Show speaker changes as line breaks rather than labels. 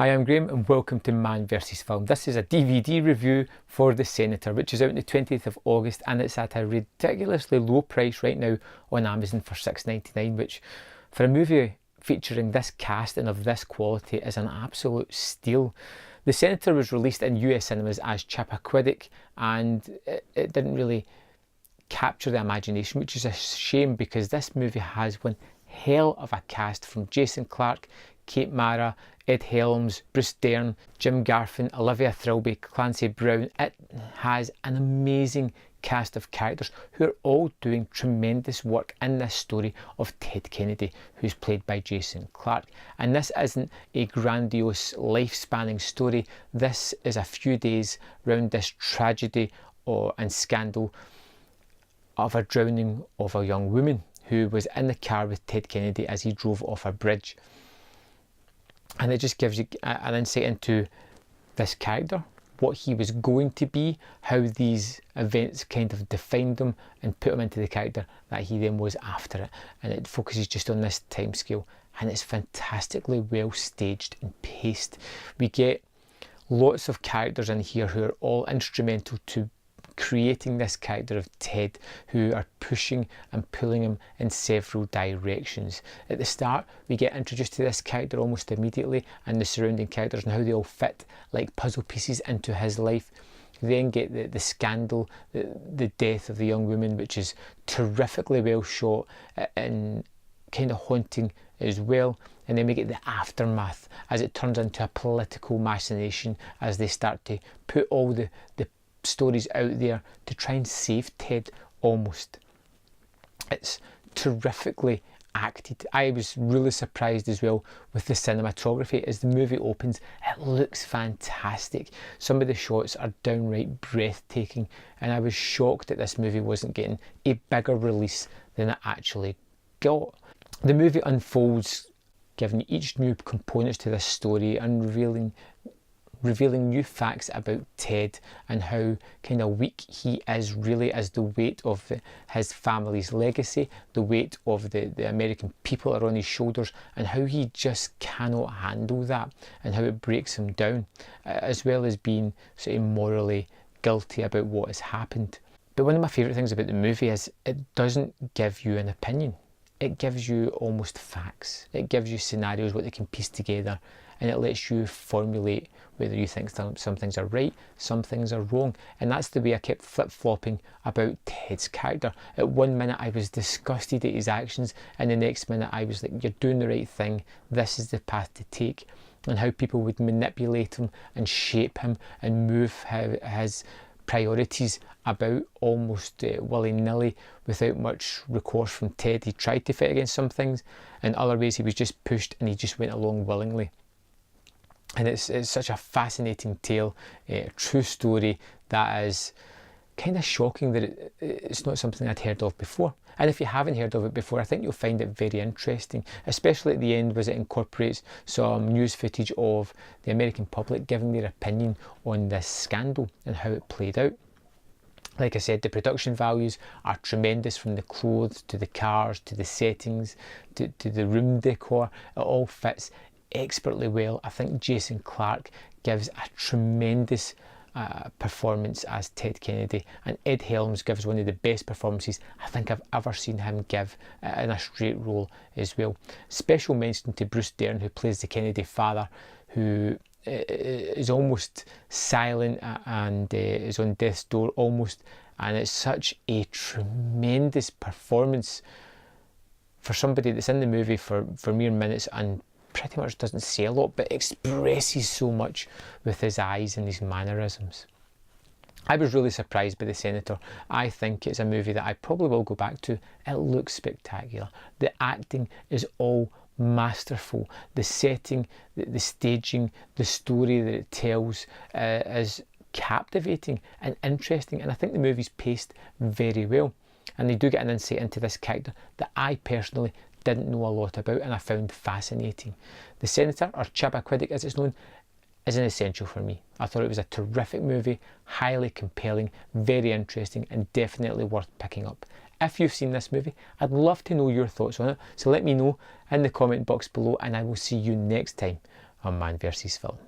Hi, I'm Graham and welcome to Man vs Film. This is a DVD review for The Senator, which is out on the 20th of August and it's at a ridiculously low price right now on Amazon for $6.99, which for a movie featuring this cast and of this quality is an absolute steal. The Senator was released in US cinemas as Chappaquiddick and it didn't really capture the imagination, which is a shame because this movie has one hell of a cast from Jason Clarke, Kate Mara, Ed Helms, Bruce Dern, Jim Garfin, Olivia Thirlby, Clancy Brown. It has an amazing cast of characters who are all doing tremendous work in this story of Ted Kennedy, who's played by Jason Clarke. And this isn't a grandiose life-spanning story. This is a few days round this tragedy and scandal of a drowning of a young woman who was in the car with Ted Kennedy as he drove off a bridge. And it just gives you an insight into this character, what he was going to be, how these events kind of defined him and put him into the character that he then was after it. And it focuses just on this time scale and it's fantastically well staged and paced. We get lots of characters in here who are all instrumental to creating this character of Ted, who are pushing and pulling him in several directions. At the start we get introduced to this character almost immediately and the surrounding characters and how they all fit like puzzle pieces into his life. We then get the scandal, the death of the young woman, which is terrifically well shot and kind of haunting as well. And then we get the aftermath as it turns into a political machination as they start to put all the stories out there to try and save Ted almost. It's terrifically acted. I was really surprised as well with the cinematography as the movie opens. It looks fantastic. Some of the shots are downright breathtaking and I was shocked that this movie wasn't getting a bigger release than it actually got. The movie unfolds giving each new components to this story and revealing new facts about Ted and how kind of weak he is really as the weight of his family's legacy, the weight of the American people are on his shoulders and how he just cannot handle that and how it breaks him down, as well as being sort of morally guilty about what has happened. But one of my favourite things about the movie is it doesn't give you an opinion. It gives you almost facts. It gives you scenarios, what they can piece together, and it lets you formulate whether you think some things are right, some things are wrong. And that's the way I kept flip-flopping about Ted's character. At one minute I was disgusted at his actions, and the next minute I was like, you're doing the right thing, this is the path to take. And how people would manipulate him and shape him and move his priorities about almost willy-nilly without much recourse from Ted. He tried to fight against some things, and other ways he was just pushed and he just went along willingly. And it's such a fascinating tale, a true story that is kind of shocking that it's not something I'd heard of before. And if you haven't heard of it before, I think you'll find it very interesting, especially at the end as it incorporates some news footage of the American public giving their opinion on this scandal and how it played out. Like I said, the production values are tremendous, from the clothes to the cars to the settings to the room decor. It all fits expertly well. I think Jason Clarke gives a tremendous performance as Ted Kennedy, and Ed Helms gives one of the best performances I think I've ever seen him give in a straight role as well. Special mention to Bruce Dern, who plays the Kennedy father, who is almost silent and is on death's door almost, and it's such a tremendous performance for somebody that's in the movie for mere minutes and pretty much doesn't say a lot but expresses so much with his eyes and his mannerisms. I was really surprised by The Senator. I think it's a movie that I probably will go back to. It looks spectacular. The acting is all masterful. The setting, the staging, the story that it tells is captivating and interesting, and I think the movie's paced very well. And they do get an insight into this character that I personally didn't know a lot about and I found fascinating. The Senator, or Chappaquiddick as it's known, is an essential for me. I thought it was a terrific movie, highly compelling, very interesting and definitely worth picking up. If you've seen this movie, I'd love to know your thoughts on it, so let me know in the comment box below and I will see you next time on Man versus Film.